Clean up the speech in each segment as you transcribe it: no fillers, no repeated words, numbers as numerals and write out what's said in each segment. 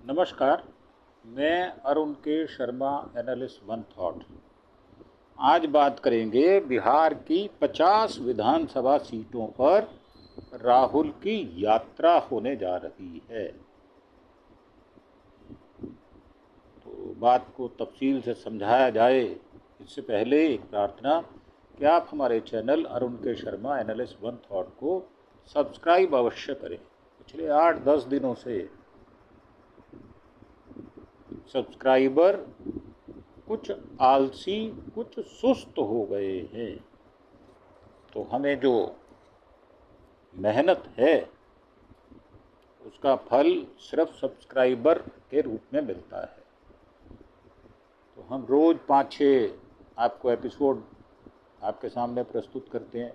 नमस्कार, मैं अरुण के शर्मा, एनालिस्ट वन थॉट। आज बात करेंगे बिहार की 50 विधानसभा सीटों पर राहुल की यात्रा होने जा रही है। तो बात को तफसील से समझाया जाए इससे पहले एक प्रार्थना कि आप हमारे चैनल अरुण के शर्मा, एनालिस्ट वन थॉट को सब्सक्राइब अवश्य करें। पिछले 8-10 दिनों से सब्सक्राइबर कुछ आलसी, कुछ सुस्त हो गए हैं। तो हमें जो मेहनत है उसका फल सिर्फ सब्सक्राइबर के रूप में मिलता है। तो हम रोज़ 5-6 आपको एपिसोड आपके सामने प्रस्तुत करते हैं,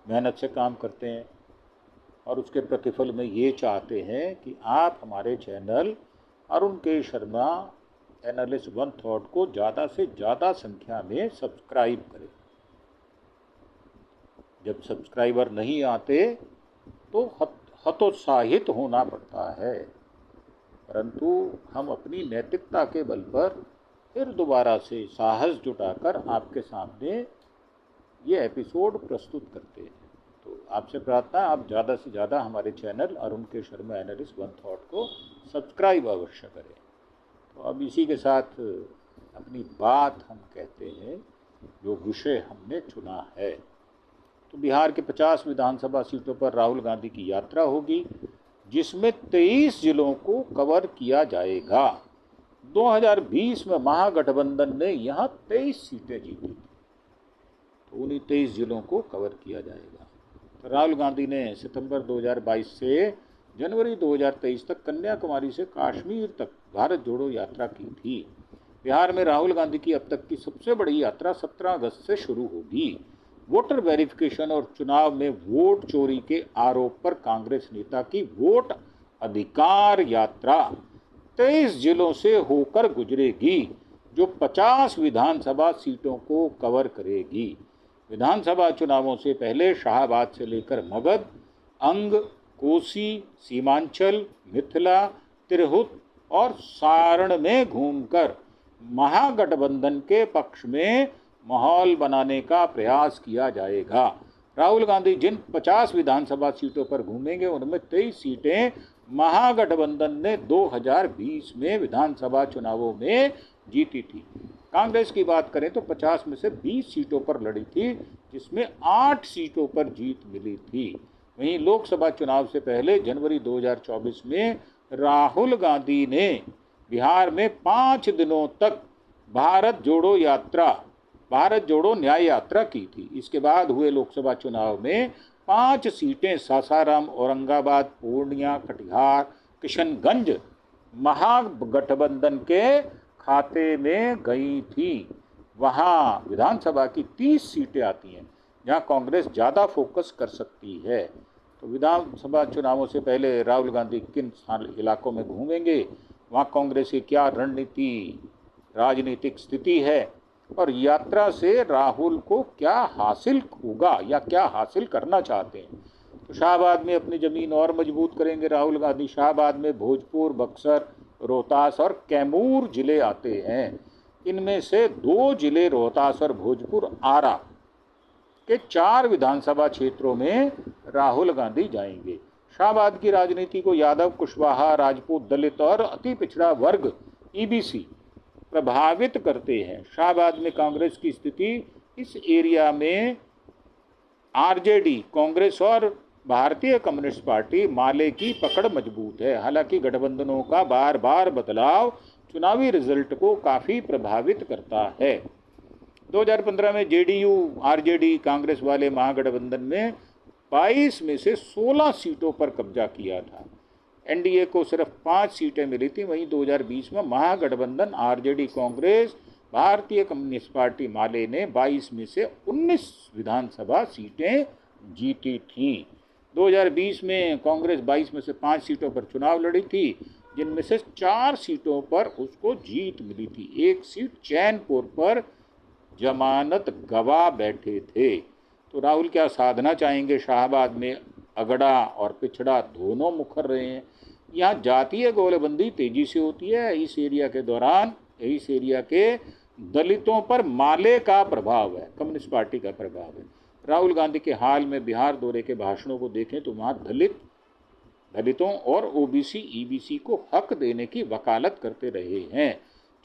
मेहनत से काम करते हैं और उसके प्रतिफल में ये चाहते हैं कि आप हमारे चैनल अरुण के शर्मा, एनालिस्ट वन थॉट को ज़्यादा से ज़्यादा संख्या में सब्सक्राइब करें। जब सब्सक्राइबर नहीं आते तो हतोत्साहित होना पड़ता है, परंतु हम अपनी नैतिकता के बल पर फिर दोबारा से साहस जुटाकर आपके सामने ये एपिसोड प्रस्तुत करते हैं। तो आपसे प्रार्थना, आप ज़्यादा से ज़्यादा हमारे चैनल अरुण के शर्मा, एनालिस्ट वन थॉट को सब्सक्राइब अवश्य करें। तो अब इसी के साथ अपनी बात हम कहते हैं, जो विषय हमने चुना है। तो बिहार के 50 विधानसभा सीटों पर राहुल गांधी की यात्रा होगी, जिसमें 23 जिलों को कवर किया जाएगा। 2020 में महागठबंधन ने यहाँ 23 सीटें जीती थी, तो उन्हीं 23 जिलों को कवर किया जाएगा। तो राहुल गांधी ने सितंबर 2022 से जनवरी 2023 तक कन्याकुमारी से कश्मीर तक भारत जोड़ो यात्रा की थी। बिहार में राहुल गांधी की अब तक की सबसे बड़ी यात्रा 17 अगस्त से शुरू होगी। वोटर वेरिफिकेशन और चुनाव में वोट चोरी के आरोप पर कांग्रेस नेता की वोट अधिकार यात्रा 23 जिलों से होकर गुजरेगी, जो 50 विधानसभा सीटों को कवर करेगी। विधानसभा चुनावों से पहले शाहबाद से लेकर मगध, अंग, कोसी, सीमांचल, मिथिला, तिरहुत और सारण में घूमकर महागठबंधन के पक्ष में माहौल बनाने का प्रयास किया जाएगा। राहुल गांधी जिन 50 विधानसभा सीटों पर घूमेंगे, उनमें 23 सीटें महागठबंधन ने 2020 में विधानसभा चुनावों में जीती थी। कांग्रेस की बात करें तो 50 में से 20 सीटों पर लड़ी थी, जिसमें 8 सीटों पर जीत मिली थी। वहीं लोकसभा चुनाव से पहले जनवरी 2024 में राहुल गांधी ने बिहार में 5 दिनों तक भारत जोड़ो न्याय यात्रा की थी। इसके बाद हुए लोकसभा चुनाव में 5 सीटें सासाराम, औरंगाबाद, पूर्णिया, कटिहार, किशनगंज महागठबंधन के खाते में गई थी। वहाँ विधानसभा की 30 सीटें आती हैं, जहाँ कांग्रेस ज़्यादा फोकस कर सकती है। तो विधानसभा चुनावों से पहले राहुल गांधी किन इलाकों में घूमेंगे, वहाँ कांग्रेस की क्या राजनीतिक स्थिति है और यात्रा से राहुल को क्या हासिल होगा या क्या हासिल करना चाहते हैं। तो शाहबाद में अपनी ज़मीन और मजबूत करेंगे राहुल गांधी। शाहबाद में भोजपुर, बक्सर, रोहतास और कैमूर जिले आते हैं। इनमें से 2 जिले रोहतास और भोजपुर, आरा के 4 विधानसभा क्षेत्रों में राहुल गांधी जाएंगे। शाहबाद की राजनीति को यादव, कुशवाहा, राजपूत, दलित और अति पिछड़ा वर्ग ईबीसी प्रभावित करते हैं। शाहबाद में कांग्रेस की स्थिति इस एरिया में आरजेडी, कांग्रेस और भारतीय कम्युनिस्ट पार्टी माले की पकड़ मजबूत है। हालांकि गठबंधनों का बार बार बदलाव चुनावी रिजल्ट को काफ़ी प्रभावित करता है। 2015 में जेडीयू, आरजेडी, कांग्रेस वाले महागठबंधन में 22 में से 16 सीटों पर कब्जा किया था। एनडीए को सिर्फ 5 सीटें मिली थी। वहीं 2020 में महागठबंधन आरजेडी, कांग्रेस, भारतीय कम्युनिस्ट पार्टी माले ने 22 में से 19 विधानसभा सीटें जीती थी। 2020 में कांग्रेस 22 में से 5 सीटों पर चुनाव लड़ी थी, जिनमें से 4 सीटों पर उसको जीत मिली थी। 1 सीट चैनपुर पर जमानत गवा बैठे थे। तो राहुल क्या साधना चाहेंगे? शाहबाद में अगड़ा और पिछड़ा दोनों मुखर रहे हैं। यहाँ जातीय गोलबंदी तेजी से होती है। इस एरिया के दौरान इस एरिया के दलितों पर माले का प्रभाव है, कम्युनिस्ट पार्टी का प्रभाव है। राहुल गांधी के हाल में बिहार दौरे के भाषणों को देखें तो वहाँ दलितों और ओबीसी ईबीसी को हक देने की वकालत करते रहे हैं।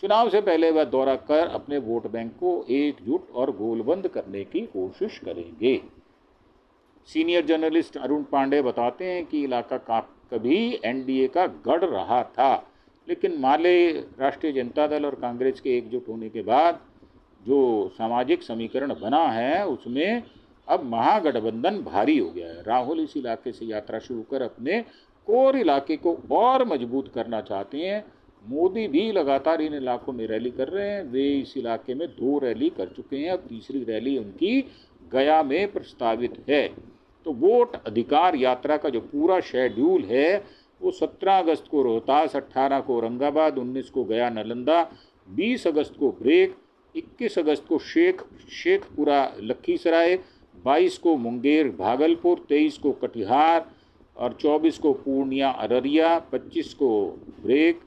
चुनाव से पहले वह दौरा कर अपने वोट बैंक को एकजुट और गोलबंद करने की कोशिश करेंगे। सीनियर जर्नलिस्ट अरुण पांडे बताते हैं कि इलाका कभी एनडीए का गढ़ रहा था, लेकिन माले राष्ट्रीय जनता दल और कांग्रेस के एकजुट होने के बाद जो सामाजिक समीकरण बना है उसमें अब महागठबंधन भारी हो गया है। राहुल इस इलाके से यात्रा शुरू कर अपने कोर इलाके को और मजबूत करना चाहते हैं। मोदी भी लगातार इन इलाकों में रैली कर रहे हैं। वे इस इलाके में 2 रैली कर चुके हैं, अब तीसरी रैली उनकी गया में प्रस्तावित है। तो वोट अधिकार यात्रा का जो पूरा शेड्यूल है वो 17 अगस्त को रोहतास, 18 को औरंगाबाद, 19 को गया नालंदा, 20 अगस्त को ब्रेक, 21 अगस्त को शेखपुरा लखीसराय, 22 को मुंगेर भागलपुर, 23 को कटिहार और 24 को पूर्णिया अररिया, 25 को ब्रेक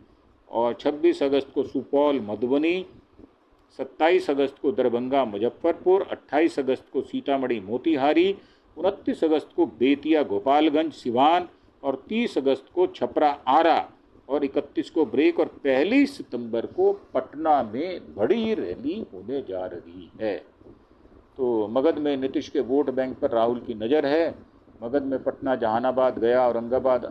और 26 अगस्त को सुपौल मधुबनी, 27 अगस्त को दरभंगा मुजफ्फरपुर, 28 अगस्त को सीतामढ़ी मोतिहारी, 29 अगस्त को बेतिया गोपालगंज सिवान और 30 अगस्त को छपरा आरा और 31 को ब्रेक और 1 सितंबर को पटना में बड़ी रैली होने जा रही है। तो मगध में नीतीश के वोट बैंक पर राहुल की नज़र है। मगध में पटना, जहानाबाद, गया, औरंगाबाद,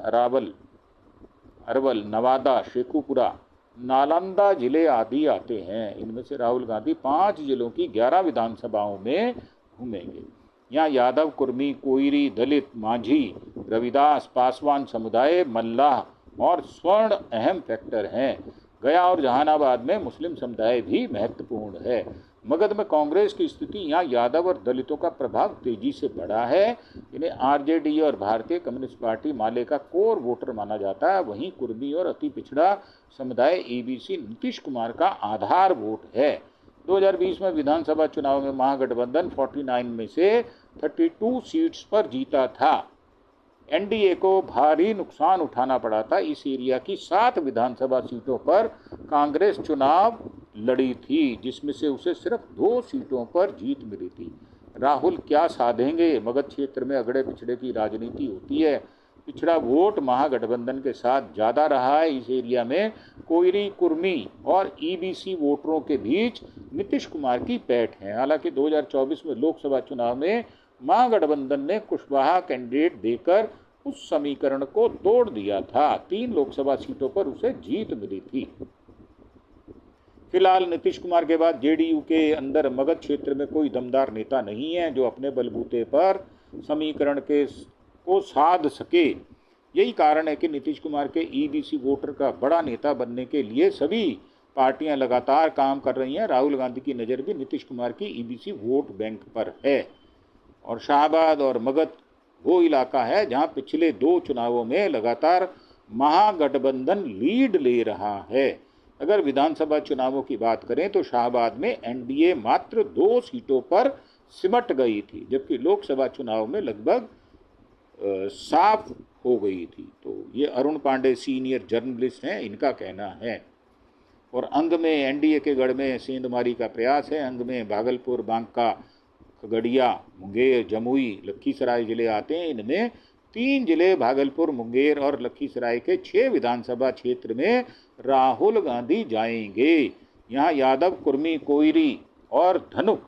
अरवल, नवादा, शेखुपुरा, नालंदा जिले आदि आते हैं। इनमें से राहुल गांधी 5 जिलों की 11 विधानसभाओं में घूमेंगे। यहाँ यादव, कुर्मी, कोईरी, दलित, माझी, रविदास, पासवान समुदाय, मल्लाह और स्वर्ण अहम फैक्टर हैं। गया और जहानाबाद में मुस्लिम समुदाय भी महत्वपूर्ण है। मगध में कांग्रेस की स्थिति, यहाँ यादव और दलितों का प्रभाव तेजी से बढ़ा है। इन्हें आरजेडी और भारतीय कम्युनिस्ट पार्टी माले का कोर वोटर माना जाता है। वहीं कुर्मी और अति पिछड़ा समुदाय ईबीसी नीतीश कुमार का आधार वोट है। 2020 में विधानसभा चुनाव में महागठबंधन 49 में से 32 सीट्स पर जीता था। एनडीए को भारी नुकसान उठाना पड़ा था। इस एरिया की 7 विधानसभा सीटों पर कांग्रेस चुनाव लड़ी थी, जिसमें से उसे सिर्फ 2 सीटों पर जीत मिली थी। राहुल क्या साधेंगे? मगध क्षेत्र में अगड़े पिछड़े की राजनीति होती है। पिछड़ा वोट महागठबंधन के साथ ज़्यादा रहा है। इस एरिया में कोईरी, कुर्मी और ईबीसी वोटरों के बीच नीतीश कुमार की पैठ है। हालांकि 2024 में लोकसभा चुनाव में महागठबंधन ने कुशवाहा कैंडिडेट देकर उस समीकरण को तोड़ दिया था। 3 लोकसभा सीटों पर उसे जीत मिली थी। फिलहाल नीतीश कुमार के बाद जेडीयू के अंदर मगध क्षेत्र में कोई दमदार नेता नहीं है जो अपने बलबूते पर समीकरण को साध सके। यही कारण है कि नीतीश कुमार के ईबीसी वोटर का बड़ा नेता बनने के लिए सभी पार्टियां लगातार काम कर रही हैं। राहुल गांधी की नज़र भी नीतीश कुमार की ईबीसी वोट बैंक पर है। और शाहबाद और मगध वो इलाका है जहां पिछले 2 चुनावों में लगातार महागठबंधन लीड ले रहा है। अगर विधानसभा चुनावों की बात करें तो शाहबाद में एनडीए मात्र 2 सीटों पर सिमट गई थी, जबकि लोकसभा चुनाव में लगभग साफ हो गई थी। तो ये अरुण पांडे सीनियर जर्नलिस्ट हैं, इनका कहना है। और अंग में एनडीए के गढ़ में सेंधमारी का प्रयास है। अंग में भागलपुर, बांका, खगड़िया, मुंगेर, जमुई, लखीसराय जिले आते हैं। इनमें 3 जिले भागलपुर, मुंगेर और लखीसराय के 6 विधानसभा क्षेत्र में राहुल गांधी जाएंगे। यहाँ यादव, कुर्मी, कोईरी और धनुक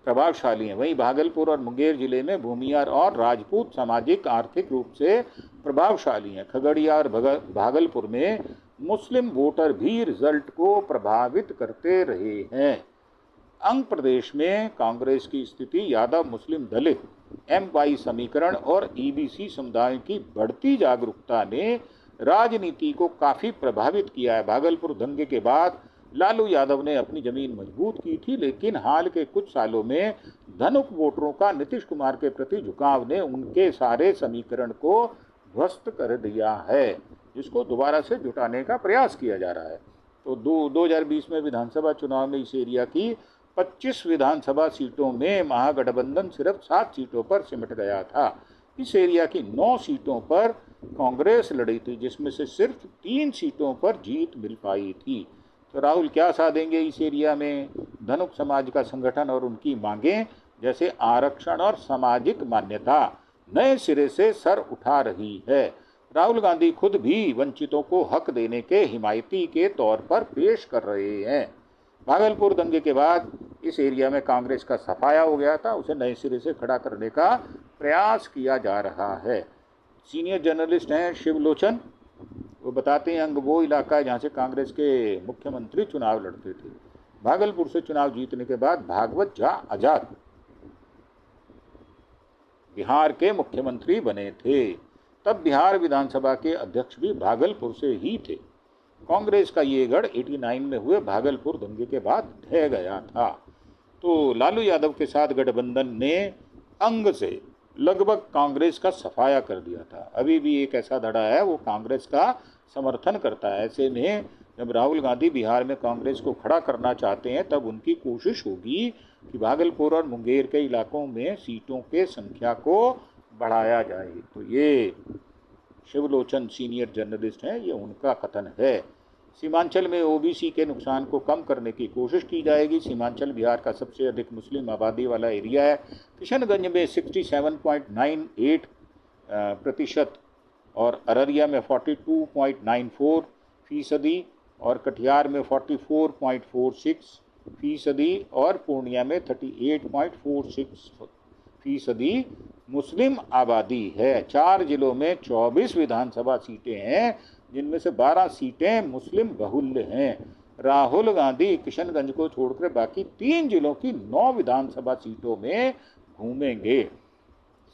प्रभावशाली हैं। वहीं भागलपुर और मुंगेर जिले में भूमियार और राजपूत सामाजिक आर्थिक रूप से प्रभावशाली हैं। खगड़िया और भागलपुर में मुस्लिम वोटर भी रिजल्ट को प्रभावित करते रहे हैं। अंग प्रदेश में कांग्रेस की स्थिति यादव, मुस्लिम, दलित, एमवाई समीकरण और ईबीसी समुदाय की बढ़ती जागरूकता ने राजनीति को काफ़ी प्रभावित किया है। भागलपुर दंगे के बाद लालू यादव ने अपनी जमीन मजबूत की थी, लेकिन हाल के कुछ सालों में धनुक वोटरों का नीतीश कुमार के प्रति झुकाव ने उनके सारे समीकरण को ध्वस्त कर दिया है, जिसको दोबारा से जुटाने का प्रयास किया जा रहा है। तो 2020 में विधानसभा चुनाव में इस एरिया की 25 विधानसभा सीटों में महागठबंधन सिर्फ 7 सीटों पर सिमट गया था। इस एरिया की 9 सीटों पर कांग्रेस लड़ी थी, जिसमें से सिर्फ 3 सीटों पर जीत मिल पाई थी। तो राहुल क्या साधेंगे इस एरिया में? धनुक समाज का संगठन और उनकी मांगें जैसे आरक्षण और सामाजिक मान्यता नए सिरे से सर उठा रही है। राहुल गांधी खुद भी वंचितों को हक देने के हिमायती के तौर पर पेश कर रहे हैं। भागलपुर दंगे के बाद इस एरिया में कांग्रेस का सफाया हो गया था, उसे नए सिरे से खड़ा करने का प्रयास किया जा रहा है। सीनियर जर्नलिस्ट हैं शिवलोचन, वो बताते हैं अंग वो इलाका है जहाँ से कांग्रेस के मुख्यमंत्री चुनाव लड़ते थे। भागलपुर से चुनाव जीतने के बाद भागवत झा आजाद बिहार के मुख्यमंत्री बने थे। तब बिहार विधानसभा के अध्यक्ष भी भागलपुर से ही थे। कांग्रेस का ये गढ़ 89 में हुए भागलपुर दंगे के बाद ढह गया था। तो लालू यादव के साथ गठबंधन ने अंग से लगभग कांग्रेस का सफाया कर दिया था। अभी भी एक ऐसा धड़ा है वो कांग्रेस का समर्थन करता है। ऐसे में जब राहुल गांधी बिहार में कांग्रेस को खड़ा करना चाहते हैं, तब उनकी कोशिश होगी कि भागलपुर और मुंगेर के इलाकों में सीटों के संख्या को बढ़ाया जाए। तो ये शिवलोचन सीनियर जर्नलिस्ट हैं, ये उनका कथन है। सीमांचल में ओबीसी के नुकसान को कम करने की कोशिश की जाएगी। सीमांचल बिहार का सबसे अधिक मुस्लिम आबादी वाला एरिया है। किशनगंज में 67.98% और अररिया में 42.94% और कटिहार में 44.46% और पूर्णिया में 38.46% मुस्लिम आबादी है। 4 जिलों में 24 विधानसभा सीटें हैं, जिनमें से 12 सीटें मुस्लिम बहुल्य हैं। राहुल गांधी किशनगंज को छोड़कर बाकी 3 जिलों की 9 विधानसभा सीटों में घूमेंगे।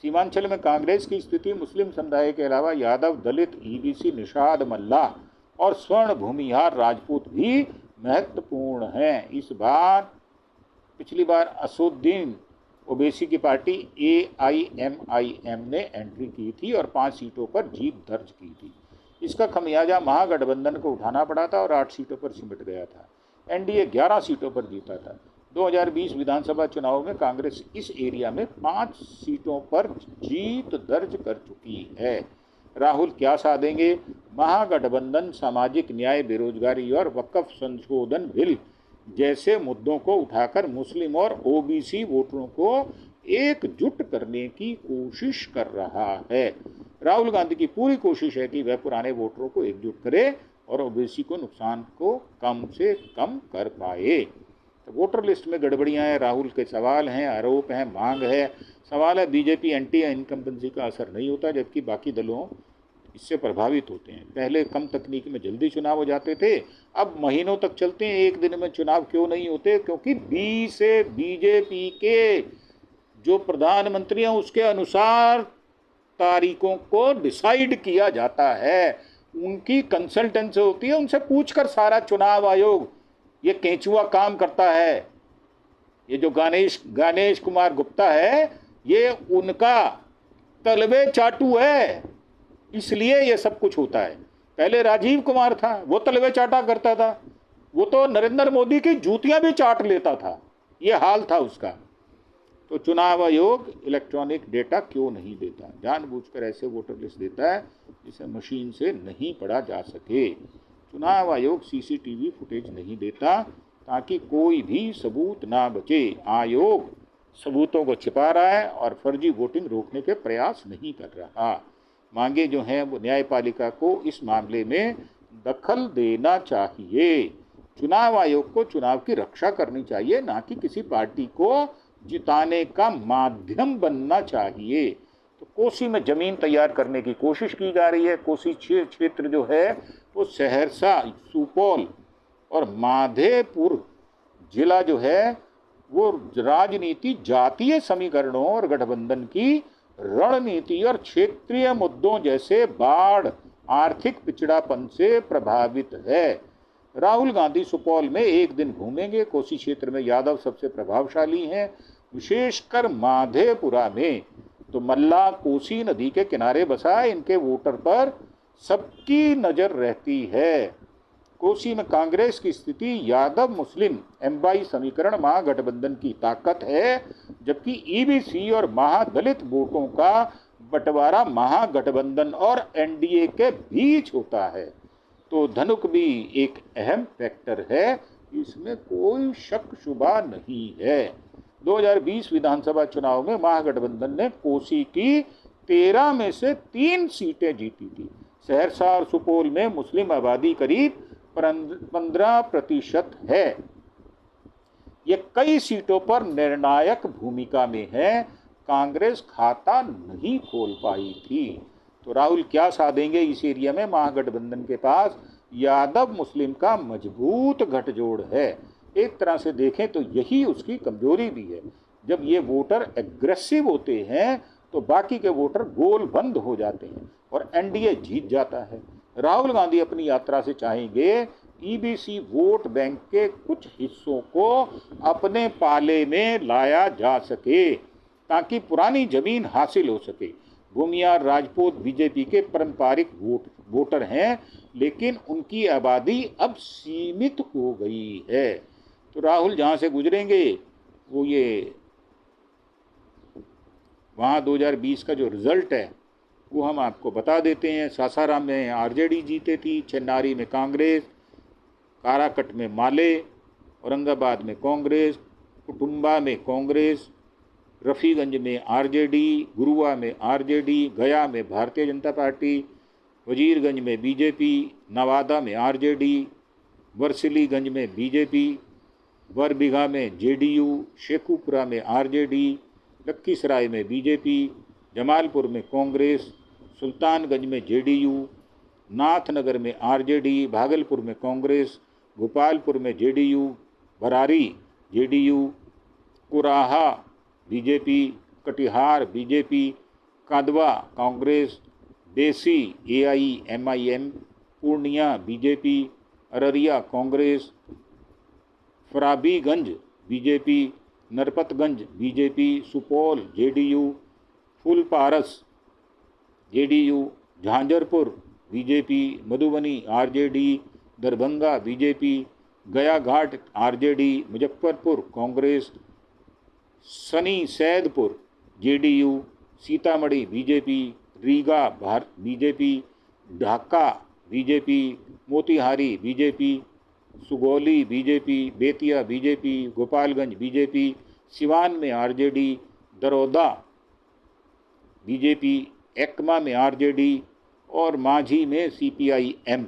सीमांचल में कांग्रेस की स्थिति मुस्लिम समुदाय के अलावा यादव, दलित, ईबीसी, निषाद, मल्लाह और स्वर्ण भूमिहार राजपूत भी महत्वपूर्ण हैं। इस बार पिछली बार असुद्दीन ओवैसी की पार्टी AIMIM ने एंट्री की थी और 5 सीटों पर जीत दर्ज की थी। इसका खमियाजा महागठबंधन को उठाना पड़ा था और 8 सीटों पर सिमट गया था। एनडीए 11 सीटों पर जीता था। 2020 विधानसभा चुनाव में कांग्रेस इस एरिया में 5 सीटों पर जीत दर्ज कर चुकी है। राहुल क्या साधेंगे? महागठबंधन सामाजिक न्याय, बेरोजगारी और वक्फ संशोधन बिल जैसे मुद्दों को उठाकर मुस्लिम और ओबीसी वोटरों को एकजुट करने की कोशिश कर रहा है। राहुल गांधी की पूरी कोशिश है कि वह पुराने वोटरों को एकजुट करे और ओबीसी को नुकसान को कम से कम कर पाए। तो वोटर लिस्ट में गड़बड़ियां हैं, राहुल के सवाल हैं, आरोप हैं, मांग है। सवाल है बीजेपी एंटी इनकम्बेंसी का असर नहीं होता, जबकि बाकी दलों इससे प्रभावित होते हैं। पहले कम तकनीक में जल्दी चुनाव हो जाते थे, अब महीनों तक चलते हैं। एक दिन में चुनाव क्यों नहीं होते? क्योंकि बी से बीजेपी के जो प्रधानमंत्री हैं उसके अनुसार तारीखों को डिसाइड किया जाता है। उनकी कंसल्टेंसी होती है, उनसे पूछकर सारा चुनाव आयोग ये केंचुआ काम करता है। ये जो गणेश कुमार गुप्ता है, ये उनका तलवे चाटू है, इसलिए ये सब कुछ होता है। पहले राजीव कुमार था, वो तलवे चाटा करता था, वो तो नरेंद्र मोदी की जूतियां भी चाट लेता था, ये हाल था उसका। तो चुनाव आयोग इलेक्ट्रॉनिक डेटा क्यों नहीं देता? जानबूझकर ऐसे वोटर लिस्ट देता है जिसे मशीन से नहीं पढ़ा जा सके। चुनाव आयोग CCTV फुटेज नहीं देता ताकि कोई भी सबूत ना बचे। आयोग सबूतों को छिपा रहा है और फर्जी वोटिंग रोकने के प्रयास नहीं कर रहा। मांगे जो हैं वो न्यायपालिका को इस मामले में दखल देना चाहिए। चुनाव आयोग को चुनाव की रक्षा करनी चाहिए, ना कि किसी पार्टी को जिताने का माध्यम बनना चाहिए। तो कोसी में ज़मीन तैयार करने की कोशिश की जा रही है। कोसी क्षेत्र जो है वो सहरसा, सुपौल और माधेपुर जिला जो है वो राजनीति जातीय समीकरणों और गठबंधन की रणनीति और क्षेत्रीय मुद्दों जैसे बाढ़, आर्थिक पिछड़ापन से प्रभावित है। राहुल गांधी सुपौल में एक दिन घूमेंगे। कोसी क्षेत्र में यादव सबसे प्रभावशाली हैं, विशेषकर माधेपुरा में। तो मल्ला कोसी नदी के किनारे बसा है, इनके वोटर पर सबकी नज़र रहती है। कोसी में कांग्रेस की स्थिति यादव मुस्लिम MY समीकरण महागठबंधन की ताकत है, जबकि EBC और महादलित वोटों का बंटवारा महागठबंधन और एनडीए के बीच होता है। तो धनुक भी एक अहम फैक्टर है, इसमें कोई शक शुबा नहीं है। 2020 विधानसभा चुनाव में महागठबंधन ने कोसी की 13 में से 3 सीटें जीती थी। सहरसा और सुपौल में मुस्लिम आबादी करीब 15% है। ये कई सीटों पर निर्णायक भूमिका में है। कांग्रेस खाता नहीं खोल पाई थी। तो राहुल क्या साधेंगे इस एरिया में? महागठबंधन के पास यादव मुस्लिम का मजबूत गठजोड़ है। एक तरह से देखें तो यही उसकी कमजोरी भी है। जब ये वोटर एग्रेसिव होते हैं तो बाकी के वोटर गोल बंद हो जाते हैं और एनडीए जीत जाता है। राहुल गांधी अपनी यात्रा से चाहेंगे ईबीसी वोट बैंक के कुछ हिस्सों को अपने पाले में लाया जा सके ताकि पुरानी जमीन हासिल हो सके। भूमियार राजपूत बीजेपी के पारंपरिक वोटर हैं, लेकिन उनकी आबादी अब सीमित हो गई है। तो राहुल जहाँ से गुजरेंगे वो ये वहाँ 2020 का जो रिजल्ट है वो हम आपको बता देते हैं। सासाराम में आरजेडी जीते थी, चेन्नारी में कांग्रेस, काराकट में माले, औरंगाबाद में कांग्रेस, कुटुम्बा में कांग्रेस, रफ़ीगंज में आरजेडी, गुरुआ में आरजेडी, गया में भारतीय जनता पार्टी, वजीरगंज में बीजेपी, नवादा में आरजेडी, वर्सिलीगंज में बीजेपी, बरबीघा में जेडीयू, शेखुपुरा में आरजेडी, लखीसराय में बीजेपी, जमालपुर में कांग्रेस, सुल्तानगंज में जेडीयू, नाथनगर में आरजेडी, भागलपुर में कांग्रेस, गोपालपुर में JDU, Barari JDU, Kuraha BJP, Katihar BJP, Kadwa Congress, देसी AIMIM, Purnia BJP, Araria Congress, Forbesganj BJP, Narpatganj BJP, Supaul JDU, Phulparas JDU, Jhanjharpur BJP, Madhubani RJD, Darbhanga BJP, Gaya Ghat RJD, Muzaffarpur Congress, सनी Saidpur JDU, Sitamarhi BJP, Riga BJP, Dhaka BJP, Motihari BJP, Sugauli BJP, Bettiah BJP, Gopalganj BJP, Siwan में आरजेडी, दरोदा बीजेपी, एकमा में आरजेडी और माझी में सीपीआईएम,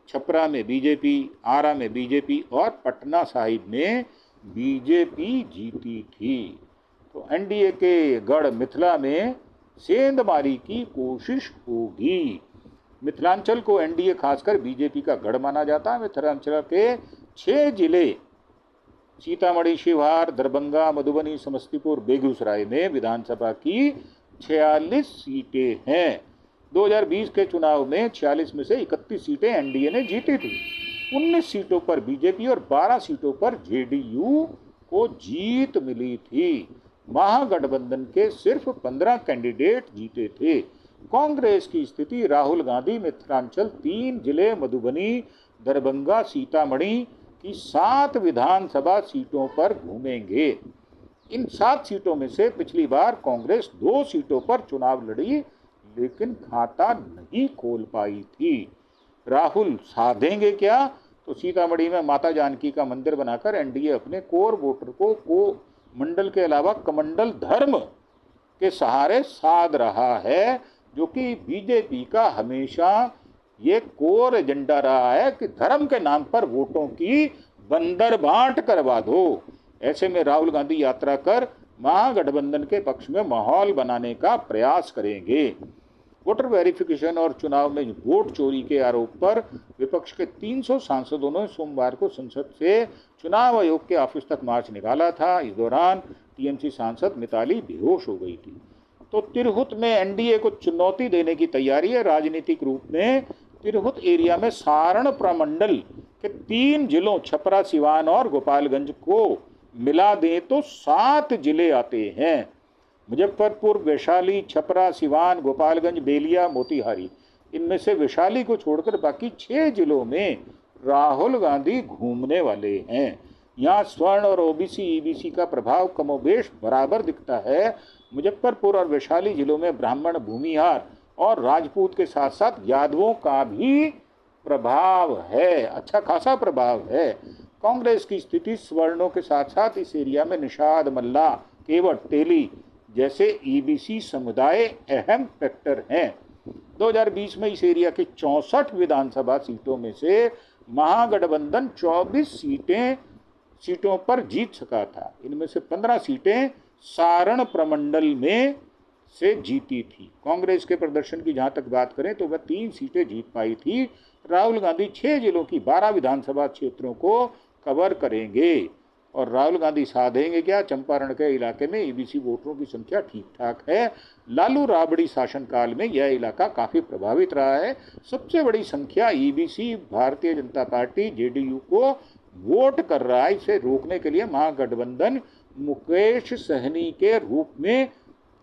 छपरा में बीजेपी, आरा में बीजेपी और पटना साहिब में बीजेपी जीती थी। तो एनडीए के गढ़ मिथिला में सेंधमारी की कोशिश होगी। मिथिलांचल को एनडीए खासकर बीजेपी का गढ़ माना जाता है। मिथिलांचल के 6 जिले सीतामढ़ी, शिवहर, दरभंगा, मधुबनी, समस्तीपुर, बेगूसराय में विधानसभा की 46 सीटें हैं। 2020 के चुनाव में 46 में से 31 सीटें एनडीए ने जीती थी। 19 सीटों पर बीजेपी और 12 सीटों पर जेडीयू को जीत मिली थी। महागठबंधन के सिर्फ 15 कैंडिडेट जीते थे। कांग्रेस की स्थिति राहुल गांधी मिथिलांचल 3 जिले मधुबनी, दरभंगा, सीतामढ़ी की 7 विधानसभा सीटों पर घूमेंगे। इन 7 सीटों में से पिछली बार कांग्रेस 2 सीटों पर चुनाव लड़ी, लेकिन खाता नहीं खोल पाई थी। राहुल साधेंगे क्या? तो सीतामढ़ी में माता जानकी का मंदिर बनाकर एनडीए अपने कोर वोटर को मंडल के अलावा कमंडल धर्म के सहारे साध रहा है, जो कि बीजेपी का हमेशा ये कोर एजेंडा रहा है कि धर्म के नाम पर वोटों की बंदर बांट करवा दो। ऐसे में राहुल गांधी यात्रा कर महागठबंधन के पक्ष में माहौल बनाने का प्रयास करेंगे। वोटर वेरिफिकेशन और चुनाव में वोट चोरी के आरोप पर विपक्ष के 300 सांसदों ने सोमवार को संसद से चुनाव आयोग के ऑफिस तक मार्च निकाला था। इस दौरान टीएमसी सांसद मिताली बेहोश हो गई थी। तो तिरहुत में एनडीए को चुनौती देने की तैयारी है। राजनीतिक रूप में तिरहुत एरिया में सारण प्रमंडल के 3 जिलों छपरा, सिवान और गोपालगंज को मिला दें तो 7 जिले आते हैं। मुजफ्फरपुर, वैशाली, छपरा, सिवान, गोपालगंज, बेलिया, मोतिहारी, इनमें से वैशाली को छोड़कर बाकी 6 जिलों में राहुल गांधी घूमने वाले हैं। यहाँ स्वर्ण और ओबीसी ईबीसी का प्रभाव कमोबेश बराबर दिखता है। मुजफ्फरपुर और वैशाली जिलों में ब्राह्मण, भूमिहार और राजपूत के साथ साथ यादवों का भी प्रभाव है, अच्छा खासा प्रभाव है। कांग्रेस की स्थिति सवर्णों के साथ साथ इस एरिया में निषाद, मल्ला, केवट, तेली जैसे ईबीसी समुदाय अहम फैक्टर हैं। 2020 में इस एरिया की 64 विधानसभा सीटों में से महागठबंधन 24 सीटों पर जीत सका था। इनमें से 15 सीटें सारण प्रमंडल में से जीती थी। कांग्रेस के प्रदर्शन की जहां तक बात करें तो वह 3 सीटें जीत पाई थी। राहुल गांधी 6 जिलों की 12 विधानसभा क्षेत्रों को कवर करेंगे और राहुल गांधी साधेंगे क्या? चंपारण के इलाके में ईबीसी वोटरों की संख्या ठीक ठाक है। लालू राबड़ी शासनकाल में यह इलाका काफी प्रभावित रहा है। सबसे बड़ी संख्या EBC Bharatiya Janata party JDU को वोट कर रहा है। इसे रोकने के लिए महागठबंधन मुकेश सहनी के रूप में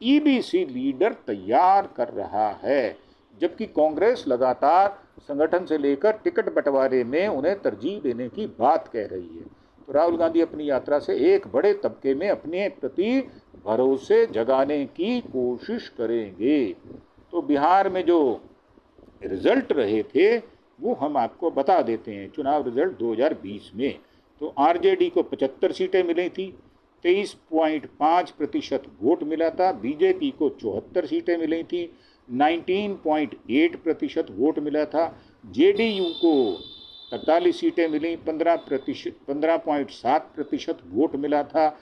ईबीसी लीडर तैयार कर रहा है, जबकि कांग्रेस लगातार संगठन से लेकर टिकट बंटवारे में उन्हें तरजीह देने की बात कह रही है। तो राहुल गांधी अपनी यात्रा से एक बड़े तबके में अपने प्रति भरोसे जगाने की कोशिश करेंगे। तो बिहार में जो रिजल्ट रहे थे वो हम आपको बता देते हैं। चुनाव रिजल्ट 2020 में तो आरजेडी को 75 सीटें मिली थी, 23.5% वोट मिला था। बीजेपी को 74 सीटें मिली थी, 19.8% वोट मिला था। जेडीयू को 43 सीटें मिली, 15.7% वोट मिला था।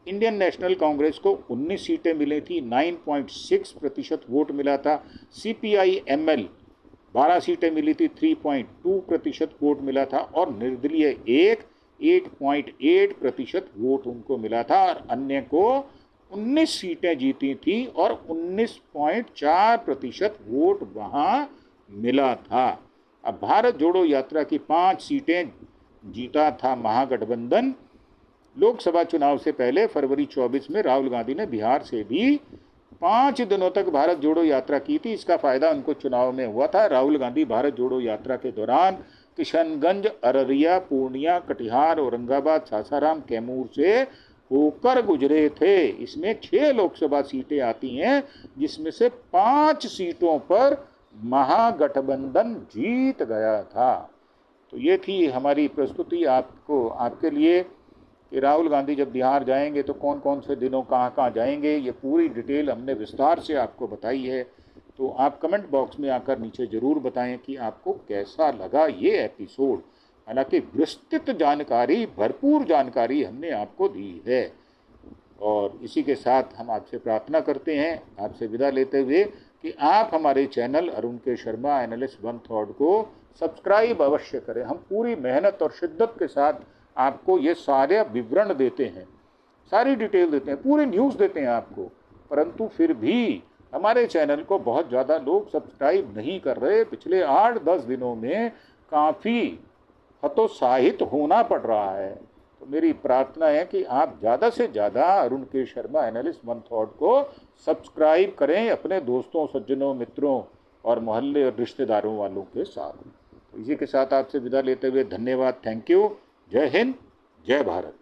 इंडियन नेशनल कांग्रेस को 19 सीटें मिली थी, 9.6% वोट मिला था। सीपीआई एमएल 12 सीटें मिली थी, 3.2% वोट मिला था और निर्दलीय 8.8% वोट उनको मिला था और अन्य को 19 सीटें जीती थी और 19.4% वोट वहां मिला था। अब भारत जोड़ो यात्रा की 5 सीटें जीता था महागठबंधन। लोकसभा चुनाव से पहले फरवरी 24 में राहुल गांधी ने बिहार से भी 5 दिनों तक भारत जोड़ो यात्रा की थी। इसका फायदा उनको चुनाव में हुआ था। राहुल गांधी भारत जोड़ो यात्रा के दौरान किशनगंज, अररिया, पूर्णिया, कटिहार, औरंगाबाद, सासाराम, कैमूर से होकर गुजरे थे। इसमें 6 लोकसभा सीटें आती हैं, जिसमें से 5 सीटों पर महागठबंधन जीत गया था। तो ये थी हमारी प्रस्तुति आपको, आपके लिए कि राहुल गांधी जब बिहार जाएंगे तो कौन कौन से दिनों कहाँ कहाँ जाएंगे, ये पूरी डिटेल हमने विस्तार से आपको बताई है। तो आप कमेंट बॉक्स में आकर नीचे ज़रूर बताएं कि आपको कैसा लगा ये एपिसोड। हालांकि विस्तृत जानकारी, भरपूर जानकारी हमने आपको दी है। और इसी के साथ हम आपसे प्रार्थना करते हैं, आपसे विदा लेते हुए, कि आप हमारे चैनल अरुण के शर्मा एनालिस्ट वन थॉट को सब्सक्राइब अवश्य करें। हम पूरी मेहनत और शिद्दत के साथ आपको ये सारे विवरण देते हैं, सारी डिटेल देते हैं, पूरी न्यूज़ देते हैं आपको, परंतु फिर भी हमारे चैनल को बहुत ज़्यादा लोग सब्सक्राइब नहीं कर रहे। पिछले 8-10 दिनों में काफ़ी हतोत्साहित होना पड़ रहा है। तो मेरी प्रार्थना है कि आप ज़्यादा से ज़्यादा अरुण के शर्मा एनालिस्ट वन थॉट को सब्सक्राइब करें अपने दोस्तों, सज्जनों, मित्रों और मोहल्ले और रिश्तेदारों वालों के साथ। तो इसी के साथ आपसे विदा लेते हुए धन्यवाद, थैंक यू, जय हिंद, जय भारत।